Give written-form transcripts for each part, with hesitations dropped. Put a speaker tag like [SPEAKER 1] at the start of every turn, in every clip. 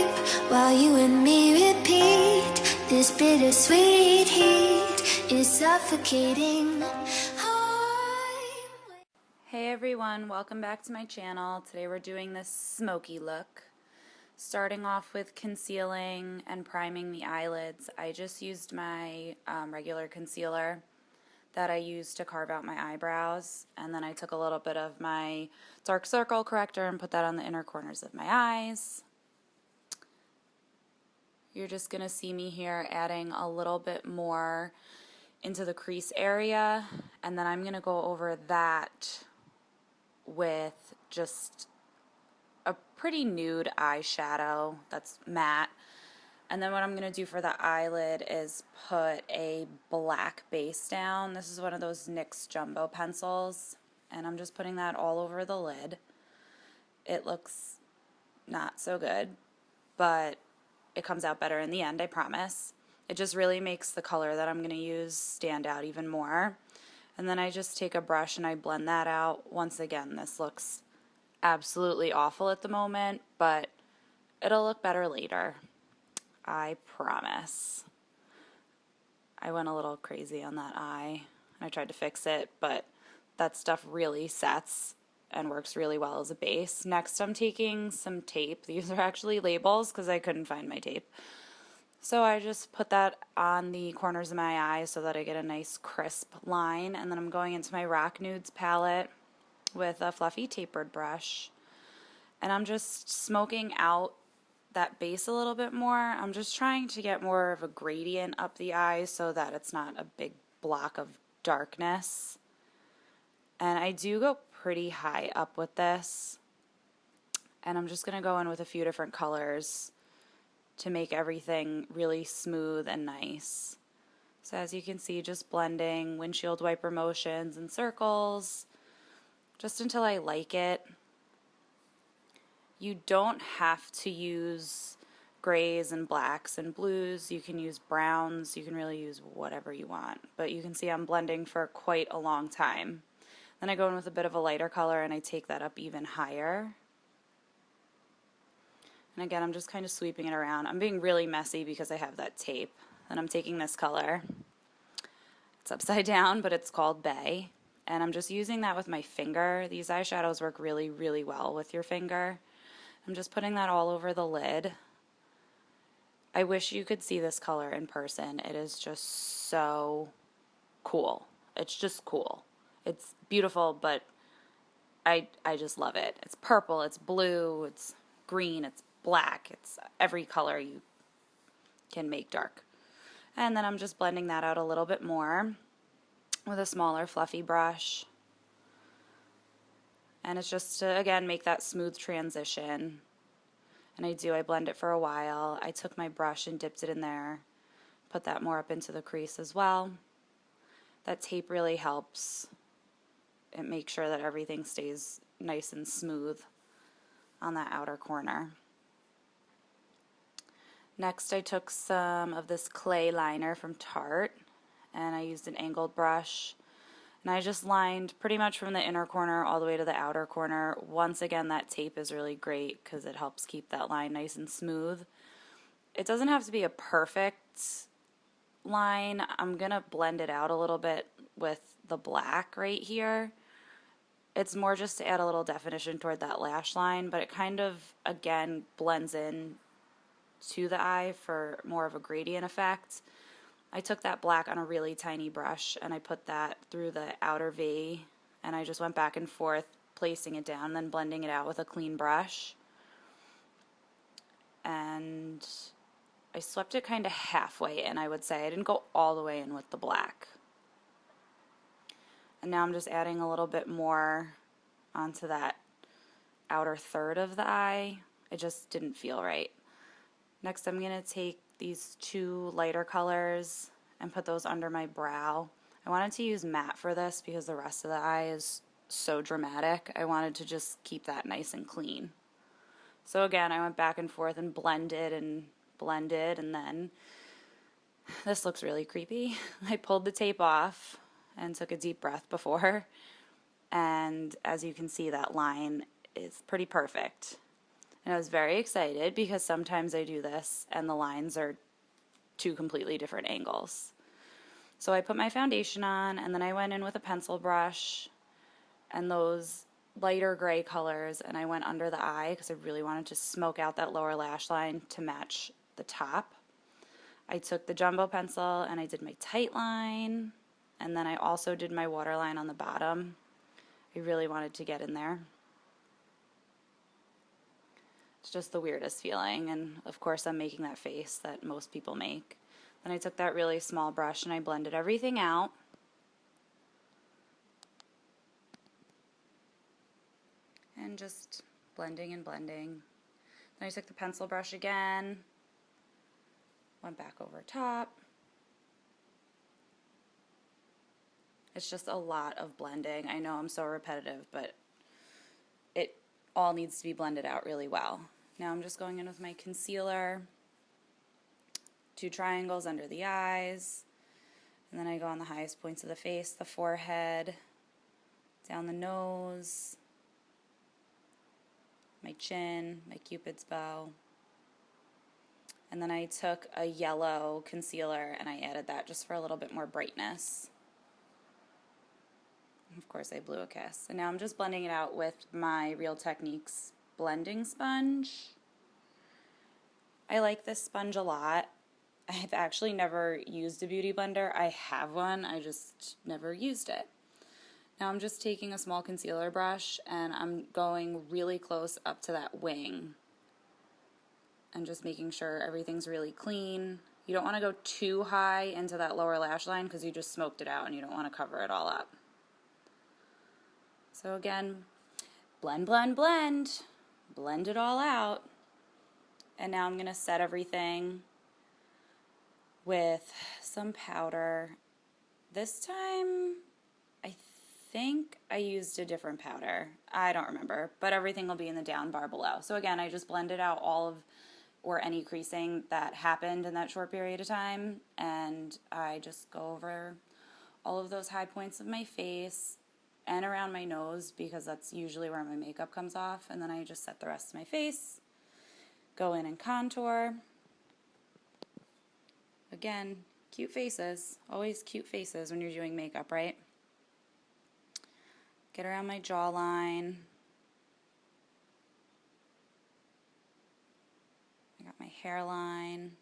[SPEAKER 1] sleep while you and me repeat. This bittersweet heat is suffocating.
[SPEAKER 2] Hey everyone, welcome back to my channel. Today we're doing this smoky look. Starting off with concealing and priming the eyelids. I just used my regular concealer that I used to carve out my eyebrows, and then I took a little bit of my dark circle corrector and put that on the inner corners of my eyes. You're just going to see me here adding a little bit more into the crease area, and then I'm going to go over that with just a pretty nude eyeshadow that's matte. And then what I'm going to do for the eyelid is put a black base down. This is one of those NYX jumbo pencils, and I'm just putting that all over the lid. It looks not so good, but it comes out better in the end, I promise. It just really makes the color that I'm going to use stand out even more. And then I just take a brush and I blend that out. Once again, this looks absolutely awful at the moment, but it'll look better later. I promise. I went a little crazy on that eye. I tried to fix it, but that stuff really sets and works really well as a base. Next, I'm taking some tape. These are actually labels because I couldn't find my tape. So I just put that on the corners of my eyes so that I get a nice crisp line. And then I'm going into my Rock Nudes palette with a fluffy tapered brush. And I'm just smoking out that base a little bit more. I'm just trying to get more of a gradient up the eye so that it's not a big block of darkness. And I do go pretty high up with this. And I'm just going to go in with a few different colors to make everything really smooth and nice. So as you can see, just blending windshield wiper motions and circles just until I like it. You don't have to use grays and blacks and blues. You can use browns. You can really use whatever you want. But you can see I'm blending for quite a long time. Then I go in with a bit of a lighter color and I take that up even higher. And again, I'm just kind of sweeping it around. I'm being really messy because I have that tape. And I'm taking this color. It's upside down, but it's called Bay. And I'm just using that with my finger. These eyeshadows work really, really well with your finger. I'm just putting that all over the lid. I wish you could see this color in person. It is just so cool. It's just cool. It's beautiful, but I just love it. It's purple, it's blue, it's green, it's black. It's every color you can make dark. And then I'm just blending that out a little bit more with a smaller fluffy brush. And it's just to, again, make that smooth transition. And I blend it for a while. I took my brush and dipped it in there. Put that more up into the crease as well. That tape really helps. It makes sure that everything stays nice and smooth on that outer corner. Next, I took some of this clay liner from Tarte, and I used an angled brush. And I just lined pretty much from the inner corner all the way to the outer corner. Once again, that tape is really great because it helps keep that line nice and smooth. It doesn't have to be a perfect line. I'm going to blend it out a little bit with the black right here. It's more just to add a little definition toward that lash line, but it kind of, again, blends in to the eye for more of a gradient effect. I took that black on a really tiny brush and I put that through the outer V, and I just went back and forth placing it down and then blending it out with a clean brush. And I swept it kind of halfway in, I would say. I didn't go all the way in with the black. And now I'm just adding a little bit more onto that outer third of the eye. It just didn't feel right. Next, I'm going to take these two lighter colors and put those under my brow. I wanted to use matte for this because the rest of the eye is so dramatic. I wanted to just keep that nice and clean. So again, I went back and forth and blended, and then this looks really creepy. I pulled the tape off and took a deep breath before, and as you can see, that line is pretty perfect. And I was very excited because sometimes I do this and the lines are two completely different angles. So I put my foundation on, and then I went in with a pencil brush and those lighter gray colors, and I went under the eye because I really wanted to smoke out that lower lash line to match the top. I took the jumbo pencil and I did my tight line, and then I also did my waterline on the bottom. I really wanted to get in there. It's just the weirdest feeling, and of course I'm making that face that most people make. Then I took that really small brush and I blended everything out. And just blending and blending. Then I took the pencil brush again, went back over top. It's just a lot of blending. I know I'm so repetitive, but it all needs to be blended out really well. Now I'm just going in with my concealer, 2 triangles under the eyes, and then I go on the highest points of the face, the forehead, down the nose, my chin, my cupid's bow. And then I took a yellow concealer and I added that just for a little bit more brightness. Of course I blew a kiss. And now I'm just blending it out with my Real Techniques blending sponge. I like this sponge a lot. I've actually never used a beauty blender. I have one, I just never used it. Now I'm just taking a small concealer brush and I'm going really close up to that wing and just making sure everything's really clean. You don't want to go too high into that lower lash line because you just smoked it out and you don't want to cover it all up. So again, blend, blend, blend. Blend it all out. And now I'm going to set everything with some powder. This time, I think I used a different powder. I don't remember, but everything will be in the down bar below. So again, I just blended out all of or any creasing that happened in that short period of time, and I just go over all of those high points of my face and around my nose because that's usually where my makeup comes off, and then I just set the rest of my face, go in and contour. Again, cute faces, always cute faces when you're doing makeup, right? Get around my jawline. I got my hairline.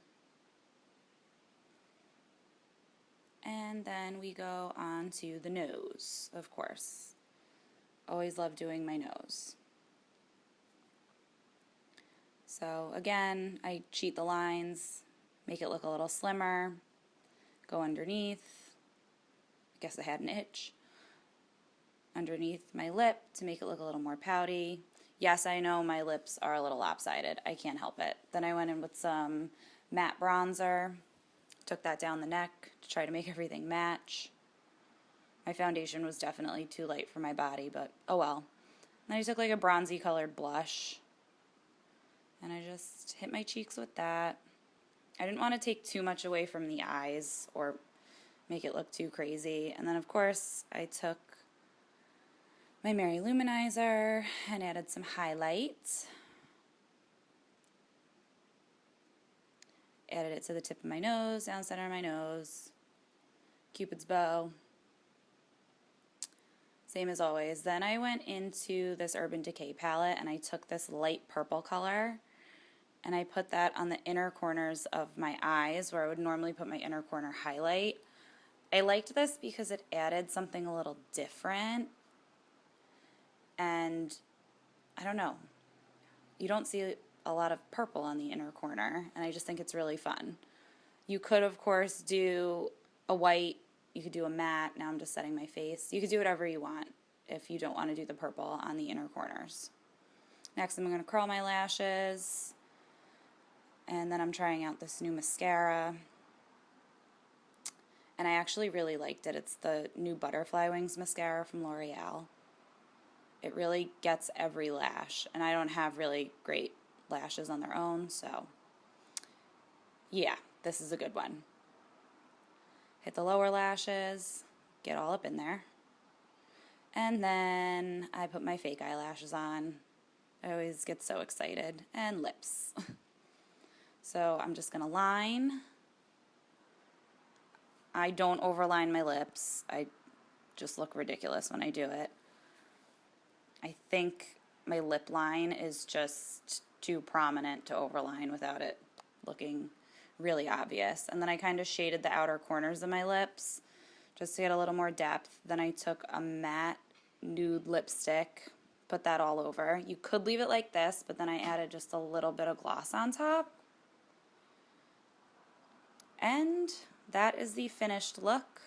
[SPEAKER 2] And then we go on to the nose, of course. Always love doing my nose. So again, I cheat the lines, make it look a little slimmer, go underneath. I guess I had an itch. Underneath my lip to make it look a little more pouty. Yes, I know my lips are a little lopsided. I can't help it. Then I went in with some matte bronzer. Took that down the neck to try to make everything match. My foundation was definitely too light for my body, but oh well. Then I took like a bronzy colored blush. And I just hit my cheeks with that. I didn't want to take too much away from the eyes or make it look too crazy. And then of course I took my Mary Luminizer and added some highlight. Added it to the tip of my nose, down center of my nose, Cupid's bow. Same as always. Then I went into this Urban Decay palette and I took this light purple color and I put that on the inner corners of my eyes where I would normally put my inner corner highlight. I liked this because it added something a little different, and I don't know, you don't see a lot of purple on the inner corner, and I just think it's really fun. You could, of course, do a white, you could do a matte. Now I'm just setting my face. You could do whatever you want if you don't want to do the purple on the inner corners. Next, I'm going to curl my lashes, and then I'm trying out this new mascara, and I actually really liked it. It's the new Butterfly Wings mascara from L'Oreal. It really gets every lash, and I don't have really great lashes on their own, so yeah, this is a good one. Hit the lower lashes, get all up in there, and then I put my fake eyelashes on. I always get so excited. And lips. So I'm just going to line. I don't overline my lips. I just look ridiculous when I do it. I think my lip line is just too prominent to overline without it looking really obvious. And then I kind of shaded the outer corners of my lips just to get a little more depth. Then I took a matte nude lipstick, put that all over. You could leave it like this, but then I added just a little bit of gloss on top. And that is the finished look.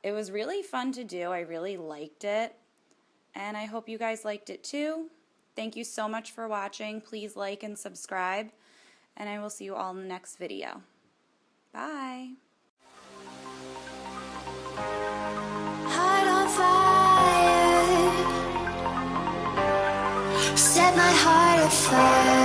[SPEAKER 2] It was really fun to do. I really liked it. And I hope you guys liked it too. Thank you so much for watching. Please like and subscribe. And I will see you all in the next video. Bye.
[SPEAKER 1] Heart on fire, set my heart afire.